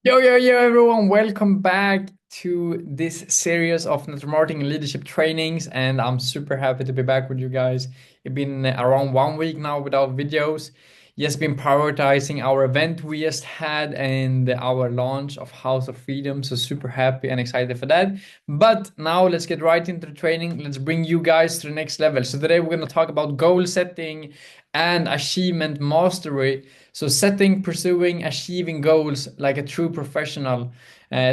Yo, everyone. Welcome back to this series of network marketing and leadership trainings. And I'm super happy to be back with you guys. It's been around 1 week now without videos. Yes, been prioritizing our event we just had and our launch of House of Freedom. So super happy and excited for that. But now let's get right into the training. Let's bring you guys to the next level. So today we're going to talk about goal setting and achievement mastery. So setting, pursuing, achieving goals like a true professional.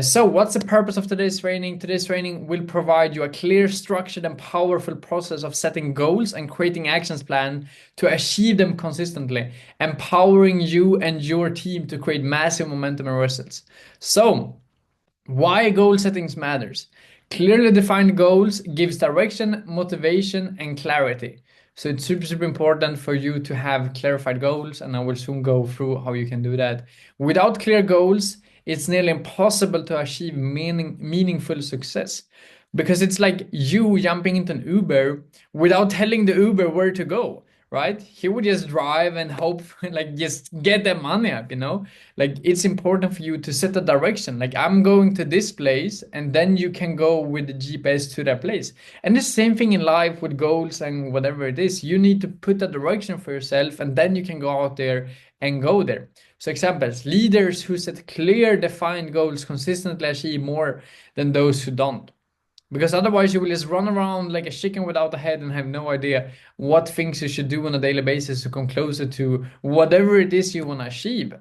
So what's the purpose of today's training? Today's training will provide you a clear, structured, and powerful process of setting goals and creating actions plan to achieve them consistently, empowering you and your team to create massive momentum and results. So why goal settings matters. Clearly defined goals gives direction, motivation, and clarity. So it's super important for you to have clarified goals, and I will soon go through how you can do that. Without clear goals, it's nearly impossible to achieve meaningful success because it's like you jumping into an Uber without telling the Uber where to go, right? He would just drive and hope, like, just get the money up, like it's important for you to set a direction, like I'm going to this place, and then you can go with the GPS to that place. And the same thing in life with goals and whatever it is, you need to put a direction for yourself, and then you can go out there and go there. So examples: leaders who set clear defined goals consistently achieve more than those who don't, because otherwise you will just run around like a chicken without a head and have no idea what things you should do on a daily basis to come closer to whatever it is you want to achieve.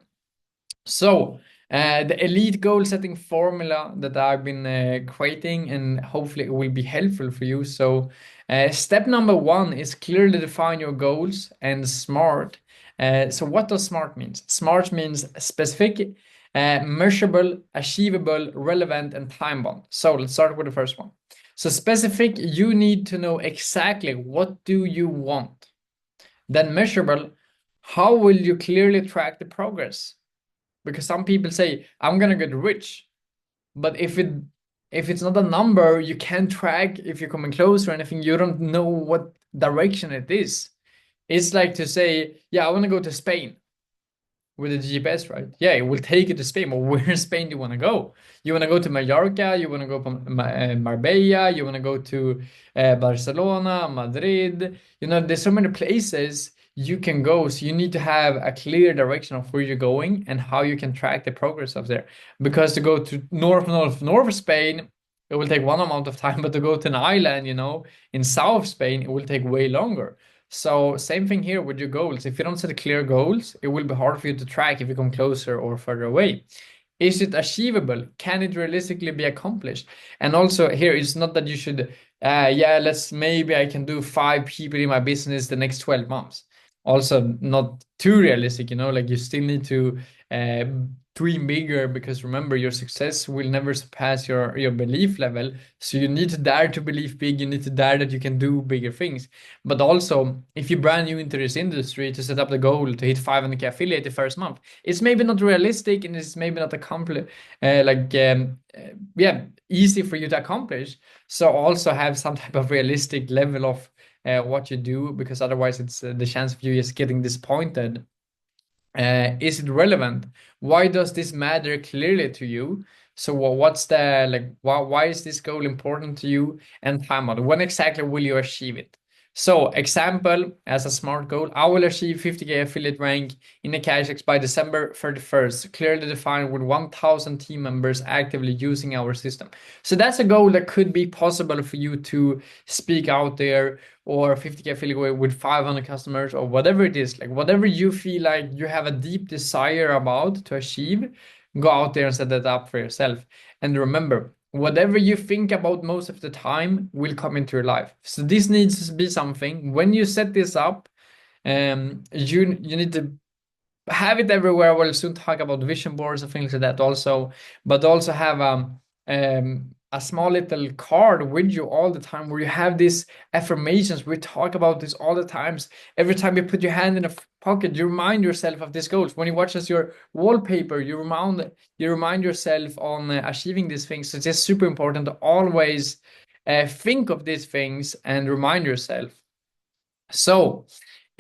So, the elite goal setting formula that I've been creating, and hopefully it will be helpful for you. So, step number one is clearly define your goals and SMART. So, what does SMART means? SMART means specific, measurable, achievable, relevant, and time bound. So, let's start with the first one. So, specific, you need to know exactly what do you want. Then measurable, how will you clearly track the progress? Because some people say I'm gonna get rich, but if it's not a number you can't track, if you're coming close or anything, you don't know what direction it is. It's like to say, yeah, I want to go to Spain with a GPS, right? Yeah, it will take you to Spain, but where in Spain do you want to go? You want to go to Mallorca, you want to go to Marbella, you want to go to Barcelona, Madrid. There's so many places you can go. So you need to have a clear direction of where you're going and how you can track the progress of there. Because to go to north Spain, it will take one amount of time, but to go to an island, in South Spain, it will take way longer. So same thing here with your goals. If you don't set clear goals, it will be hard for you to track if you come closer or further away. Is it achievable? Can it realistically be accomplished? And also here, it's not that you should, maybe I can do 5 people in my business the next 12 months. Also not too realistic, like you still need to uh, dream bigger, because remember, your success will never surpass your belief level. So you need to dare to believe big. You need to dare that you can do bigger things. But also, if you're brand new into this industry, to set up the goal to hit 500K affiliate the first month, it's maybe not realistic, and it's maybe not easy for you to accomplish. So also have some type of realistic level of what you do, because otherwise it's the chance of you just getting disappointed. Is it relevant? Why does this matter clearly to you? So what's the, like, why is this goal important to you? And time on when exactly will you achieve it? So example, as a SMART goal, I will achieve 50K affiliate rank in AkashX by December 31st, clearly defined with 1,000 team members actively using our system. So that's a goal that could be possible for you to speak out there, or 50K affiliate with 500 customers, or whatever it is, like whatever you feel like you have a deep desire about to achieve, go out there and set that up for yourself. And remember, whatever you think about most of the time will come into your life. So this needs to be something, when you set this up, you need to have it everywhere. We'll soon talk about vision boards and things like that also, but also have a small little card with you all the time, where you have these affirmations. We talk about this all the times. Every time you put your hand in a pocket, you remind yourself of these goals. When you watch as your wallpaper, you remind yourself on achieving these things. So it's just super important to always think of these things and remind yourself. So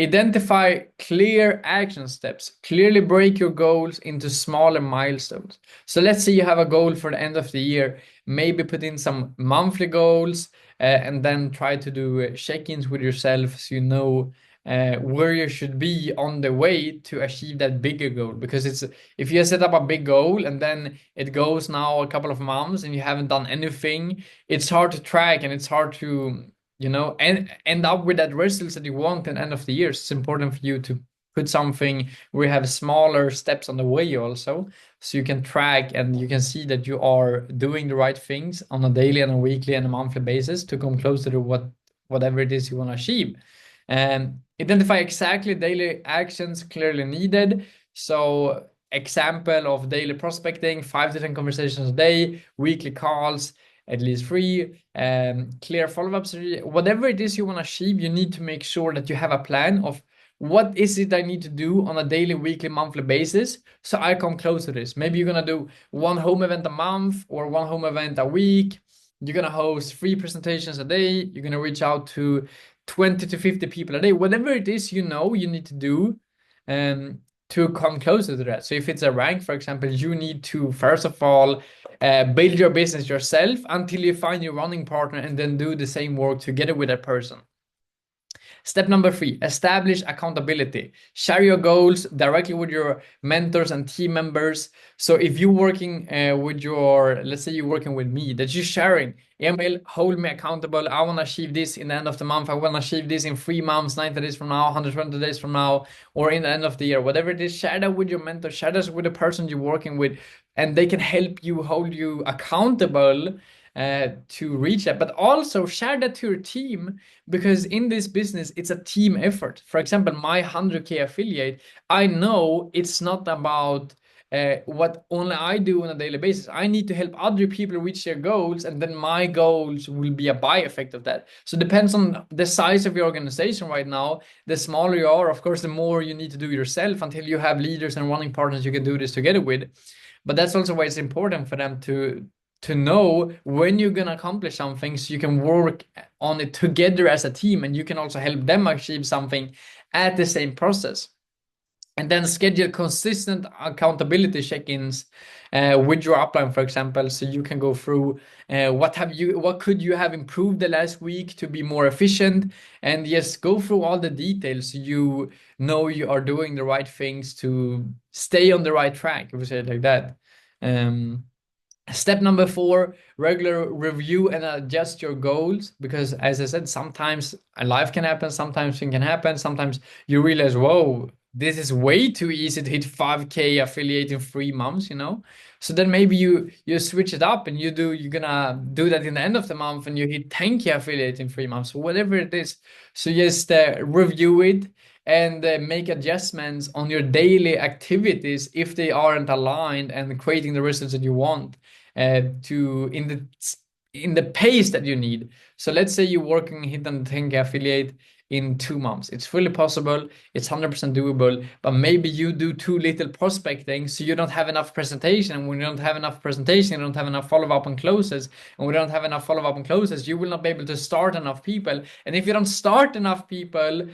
Identify clear action steps. Clearly break your goals into smaller milestones. So let's say you have a goal for the end of the year. Maybe put in some monthly goals and then try to do check-ins with yourself so you know where you should be on the way to achieve that bigger goal. Because it's if you set up a big goal and then it goes now a couple of months and you haven't done anything, it's hard to track and it's hard to and end up with that results that you want at the end of the year. So it's important for you to put something where you have smaller steps on the way also, so you can track and you can see that you are doing the right things on a daily and a weekly and a monthly basis to come closer to whatever it is you want to achieve. And identify exactly daily actions clearly needed. So example of daily prospecting, 5 to 10 conversations a day, weekly calls, at least 3, clear follow-ups, whatever it is you want to achieve. You need to make sure that you have a plan of what is it I need to do on a daily, weekly, monthly basis so I come close to this. Maybe you're gonna do one home event a month or one home event a week. You're gonna host 3 presentations a day. You're gonna reach out to 20 to 50 people a day. Whatever it is you need to do to come closer to that. So if it's a rank, for example, you need to first of all build your business yourself until you find your running partner and then do the same work together with that person. Step number 3, establish accountability. Share your goals directly with your mentors and team members. So if you're working with let's say you're working with me, that you're sharing, Emil, hold me accountable. I want to achieve this in the end of the month. I want to achieve this in 3 months, 90 days from now, 120 days from now, or in the end of the year, whatever it is. Share that with your mentor, share that with the person you're working with, and they can help you hold you accountable to reach that. But also share that to your team, because in this business it's a team effort. For example, my 100K affiliate, I know it's not about what only I do on a daily basis. I need to help other people reach their goals, and then my goals will be a by effect of that. So it depends on the size of your organization right now. The smaller you are, of course, the more you need to do yourself until you have leaders and running partners you can do this together with. But that's also why it's important for them to know when you're going to accomplish something, so you can work on it together as a team, and you can also help them achieve something at the same process. And then schedule consistent accountability check-ins with your upline, for example, so you can go through what could you have improved the last week to be more efficient, and yes, go through all the details so you know you are doing the right things to stay on the right track, if we say it like that. Step number 4, regular review and adjust your goals, because as I said, sometimes a life can happen, sometimes things can happen, sometimes you realize, whoa, this is way too easy to hit 5K affiliate in 3 months, So then maybe you switch it up and you're gonna do that in the end of the month and you hit 10K affiliate in 3 months, whatever it is. So just review it and make adjustments on your daily activities if they aren't aligned and creating the results that you want to in the pace that you need. So let's say you're working hit on 10K affiliate in 2 months. It's fully possible. It's 100% doable. But maybe you do too little prospecting, so you don't have enough presentation. And when you don't have enough presentation, you don't have enough follow-up and closes. And when you don't have enough follow-up and closes, you will not be able to start enough people. And if you don't start enough people,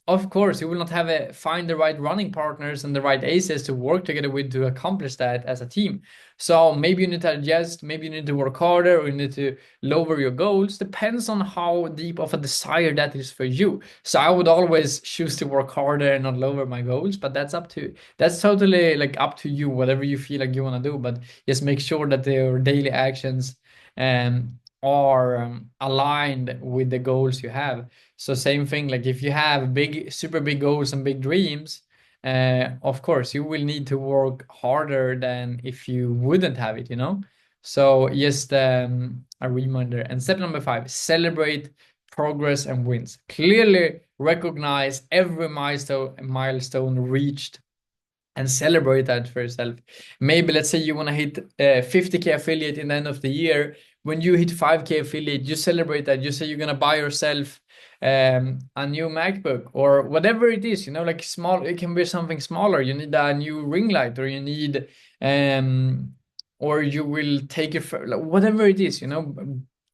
of course, you will not find the right running partners and the right aces to work together with to accomplish that as a team. So maybe you need to adjust, maybe you need to work harder, or you need to lower your goals. Depends on how deep of a desire that is for you. So I would always choose to work harder and not lower my goals, but that's totally like up to you, whatever you feel like you want to do. But just make sure that your daily actions are aligned with the goals you have. So same thing, like if you have super big goals and big dreams, of course you will need to work harder than if you wouldn't have it. So just a reminder. And step number 5, celebrate progress and wins. Clearly recognize every milestone reached and celebrate that for yourself. Maybe let's say you want to hit 50K affiliate in the end of the year. When you hit 5K affiliate, you celebrate that. You say you're gonna buy yourself a new MacBook or whatever it is, like small. It can be something smaller. You need a new ring light, or you need or you will take it for whatever it is,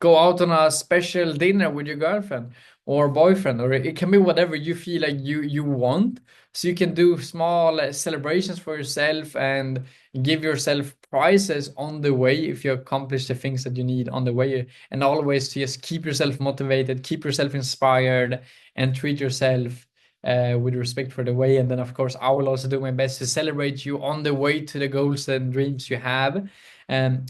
go out on a special dinner with your girlfriend, or boyfriend, or it can be whatever you feel like you want. So you can do small celebrations for yourself and give yourself prizes on the way if you accomplish the things that you need on the way, and always to just keep yourself motivated, keep yourself inspired, and treat yourself with respect for the way. And then, of course, I will also do my best to celebrate you on the way to the goals and dreams you have.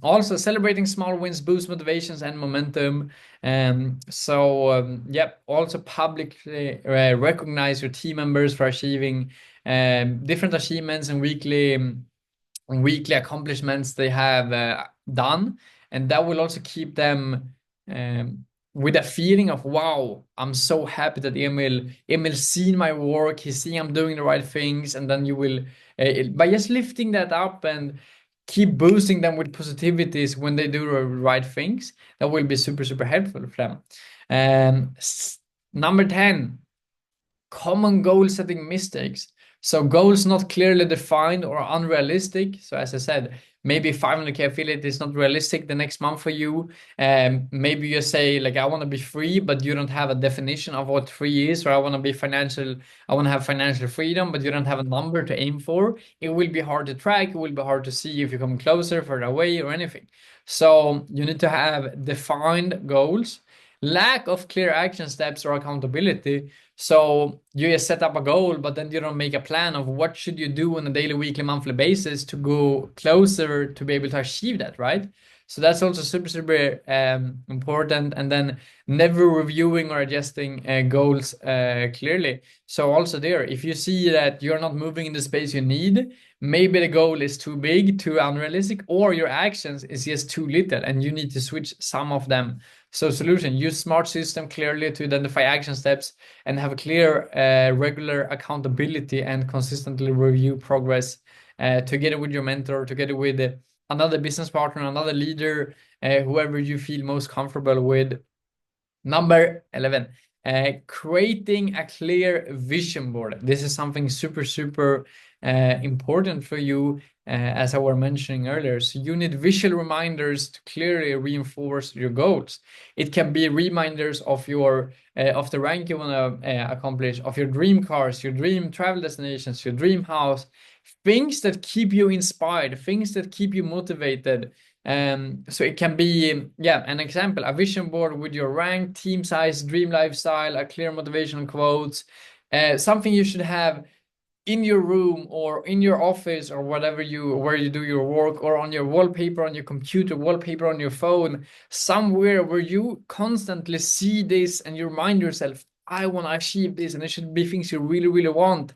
Also, celebrating small wins boosts motivations and momentum. Yep, also publicly recognize your team members for achieving different achievements and weekly accomplishments they have done, and that will also keep them with a feeling of, wow, I'm so happy that Emil seen my work, he's seeing I'm doing the right things. And then you will by just lifting that up and keep boosting them with positivities when they do the right things, that will be super super helpful for them. Number 10, common goal setting mistakes. So goals not clearly defined or unrealistic. So as I said, maybe 500K affiliate is not realistic the next month for you. Maybe you say like, I want to be free, but you don't have a definition of what free is. Or I want to have financial freedom, but you don't have a number to aim for. It will be hard to track. It will be hard to see if you come closer, further away, or anything. So you need to have defined goals. Lack of clear action steps or accountability. So you just set up a goal, but then you don't make a plan of what should you do on a daily, weekly, monthly basis to go closer to be able to achieve that, right? So that's also super, super important. And then never reviewing or adjusting goals clearly. So also there, if you see that you're not moving in the space you need, maybe the goal is too big, too unrealistic, or your actions is just too little and you need to switch some of them. So solution, use smart system clearly to identify action steps and have a clear, regular accountability and consistently review progress together with your mentor, together with another business partner, another leader, whoever you feel most comfortable with. Number 11, creating a clear vision board. This is something super, super important for you, as I was mentioning earlier. So you need visual reminders to clearly reinforce your goals. It can be reminders of of the rank you want to accomplish, of your dream cars, your dream travel destinations, your dream house, things that keep you inspired, things that keep you motivated. So it can be, yeah, an example, a vision board with your rank, team size, dream lifestyle, a clear motivational quotes, something you should have in your room or in your office or where you do your work, or on your wallpaper on your computer, wallpaper on your phone, somewhere where you constantly see this and you remind yourself, I want to achieve this, and it should be things you really, really want.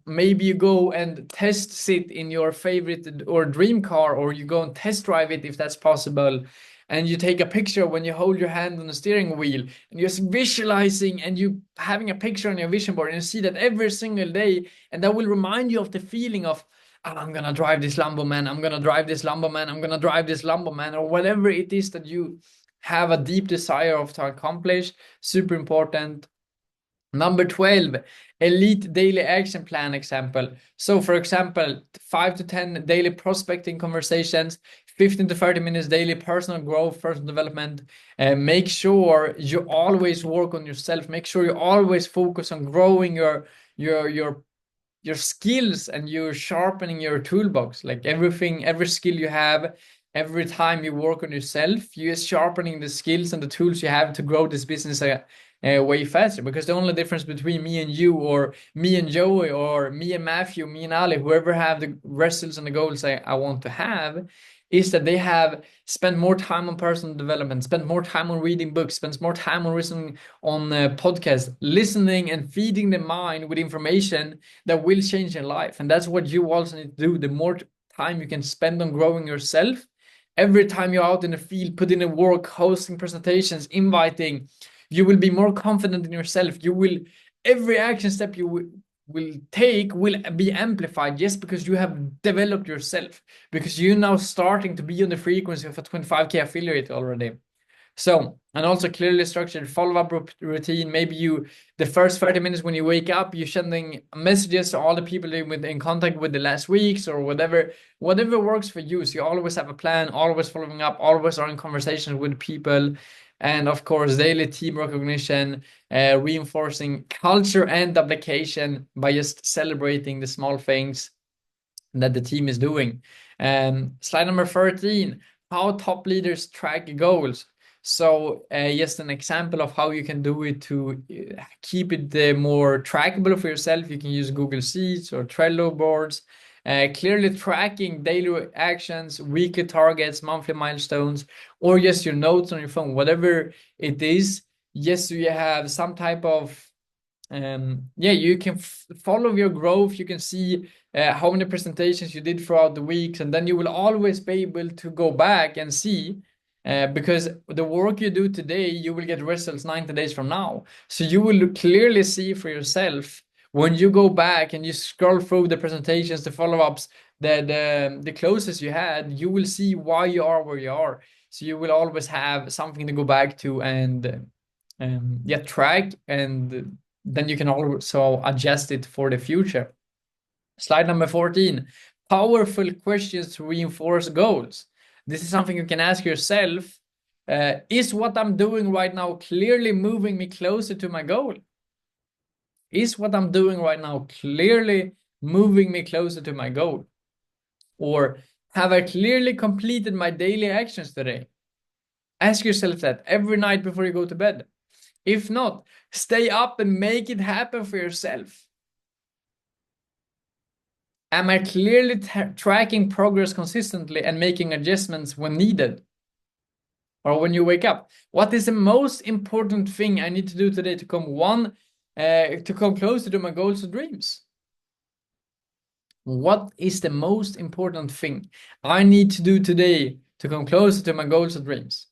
Maybe you go and test sit in your favorite or dream car, or you go and test drive it if that's possible, and you take a picture when you hold your hand on the steering wheel, and you're visualizing and you having a picture on your vision board, and you see that every single day, and that will remind you of the feeling of, oh, I'm gonna drive this Lambo, man, I'm gonna drive this Lambo, man, I'm gonna drive this Lambo, man, or whatever it is that you have a deep desire of to accomplish. Super important. Number 12, elite daily action plan example. So for example, 5 to 10 daily prospecting conversations, 15 to 30 minutes daily personal growth, personal development. Make sure you always work on yourself. Make sure you always focus on growing your skills, and you're sharpening your toolbox. Like everything, every skill you have, every time you work on yourself, you're sharpening the skills and the tools you have to grow this business way faster. Because the only difference between me and you, or me and Joey, or me and Matthew, me and Ali, whoever have the results and the goals I want to have, is that they have spent more time on personal development, spent more time on reading books, spent more time on listening on podcasts, listening and feeding the mind with information that will change your life. And that's what you also need to do. The more time you can spend on growing yourself, every time you're out in the field, put in the work, hosting presentations, inviting, you will be more confident in yourself. Every action step you will take will be amplified just because you have developed yourself, because you're now starting to be on the frequency of a 25K affiliate already. So, and also clearly structured follow-up routine. Maybe the first 30 minutes when you wake up, you're sending messages to all the people you've been in contact with the last weeks, or whatever works for you. So you always have a plan, always following up, always are in conversations with people. And of course, daily team recognition, reinforcing culture and application by just celebrating the small things that the team is doing. Slide number 13, how top leaders track goals. So just an example of how you can do it to keep it more trackable for yourself. You can use Google Sheets or Trello boards. Clearly tracking daily actions, weekly targets, monthly milestones, or just your notes on your phone, whatever it is. Yes, so you have some type of yeah, you can follow your growth. You can see how many presentations you did throughout the weeks, and then you will always be able to go back and see because the work you do today, you will get results 90 days from now. So you will clearly see for yourself when you go back and you scroll through the presentations, the follow-ups, the closest you had, you will see why you are where you are. So you will always have something to go back to and yeah, track, and then you can also adjust it for the future. Slide number 14, powerful questions to reinforce goals. This is something you can ask yourself. Is what I'm doing right now clearly moving me closer to my goal? Is what I'm doing right now clearly moving me closer to my goal? Or have I clearly completed my daily actions today? Ask yourself that every night before you go to bed. If not, stay up and make it happen for yourself. Am I clearly tracking progress consistently and making adjustments when needed? Or when you wake up, what is the most important thing I need to do today to come closer to my goals and dreams? What is the most important thing I need to do today to come closer to my goals and dreams?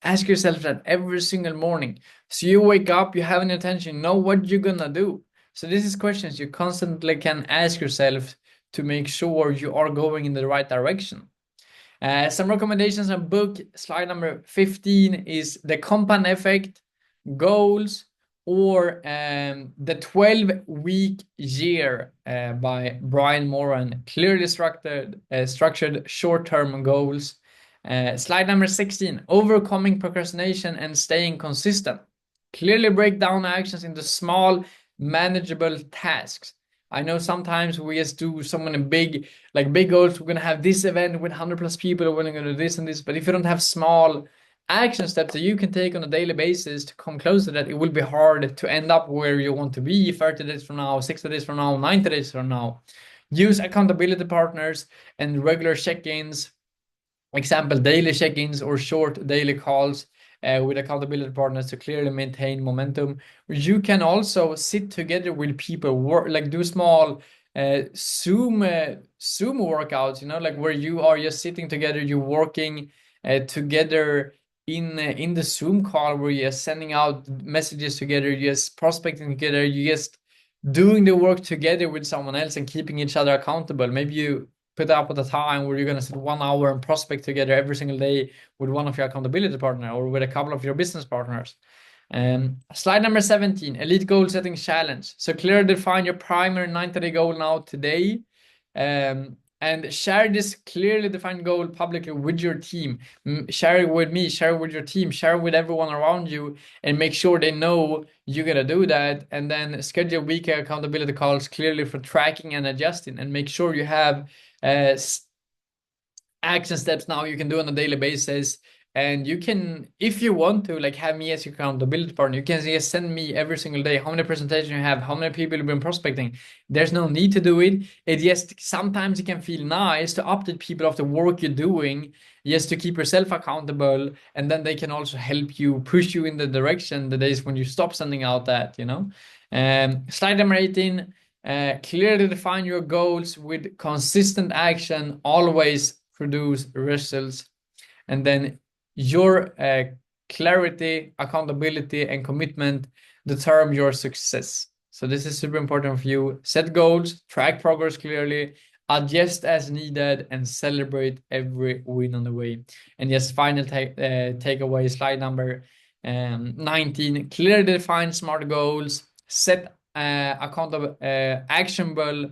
Ask yourself that every single morning. So you wake up, you have an intention, you know what you're gonna do. So this is questions you constantly can ask yourself to make sure you are going in the right direction. Some recommendations on book. Slide number 15 is The Compound Effect, Goals, or The 12-Week Year by Brian Moran. Clearly structured short-term goals. Slide number 16, overcoming procrastination and staying consistent. Clearly break down actions into small, manageable tasks. I know sometimes we just do so many big goals. We're gonna have this event with 100 plus people. We're gonna do this and this. But if you don't have small action steps that you can take on a daily basis to come close to that, it will be hard to end up where you want to be 30 days from now, 60 days from now, 90 days from now. Use accountability partners and regular check-ins. Example, daily check-ins or short daily calls with accountability partners to clearly maintain momentum. You can also sit together with people, do small Zoom workouts, like where you are just sitting together, you're working together in the Zoom call where you're sending out messages together, you're just prospecting together, you're just doing the work together with someone else and keeping each other accountable. Maybe you put up at a time where you're going to sit 1 hour and prospect together every single day with one of your accountability partner or with a couple of your business partners. Slide number 17, elite goal setting challenge. So clearly define your primary 90-day goal now today. And share this clearly defined goal publicly with your team. Share it with me, share it with your team, share it with everyone around you, and make sure they know you're gonna do that. And then schedule weekly accountability calls clearly for tracking and adjusting, and make sure you have action steps now you can do on a daily basis. And you can, if you want to, have me as your accountability partner, you can just send me every single day how many presentations you have, how many people you've been prospecting. There's no need to do it. It just sometimes it can feel nice to update people of the work you're doing, just to keep yourself accountable, and then they can also help you push you in the direction the days when you stop sending out that. Slide number 18. Clearly define your goals with consistent action, always produce results. And then your clarity, accountability, and commitment determine your success. So this is super important for you. Set goals, track progress clearly, adjust as needed, and celebrate every win on the way. And yes, final takeaway, slide number 19. Clearly define smart goals, set accountable, actionable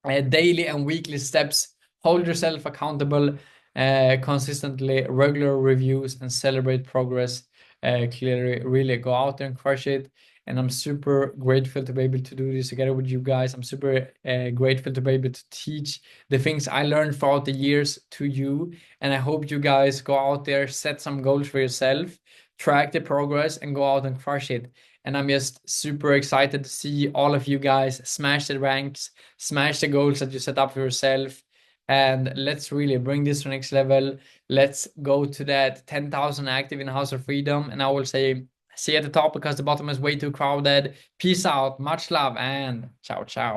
daily and weekly steps, hold yourself accountable, consistently, regular reviews, and celebrate progress. Clearly, really go out there and crush it. And I'm super grateful to be able to do this together with you guys. I'm super grateful to be able to teach the things I learned throughout the years to you. And I hope you guys go out there, set some goals for yourself, track the progress, and go out and crush it. And I'm just super excited to see all of you guys smash the ranks, smash the goals that you set up for yourself. And let's really bring this to the next level. Let's go to that 10,000 active in House of Freedom. And I will say, see you at the top because the bottom is way too crowded. Peace out, much love, and ciao, ciao.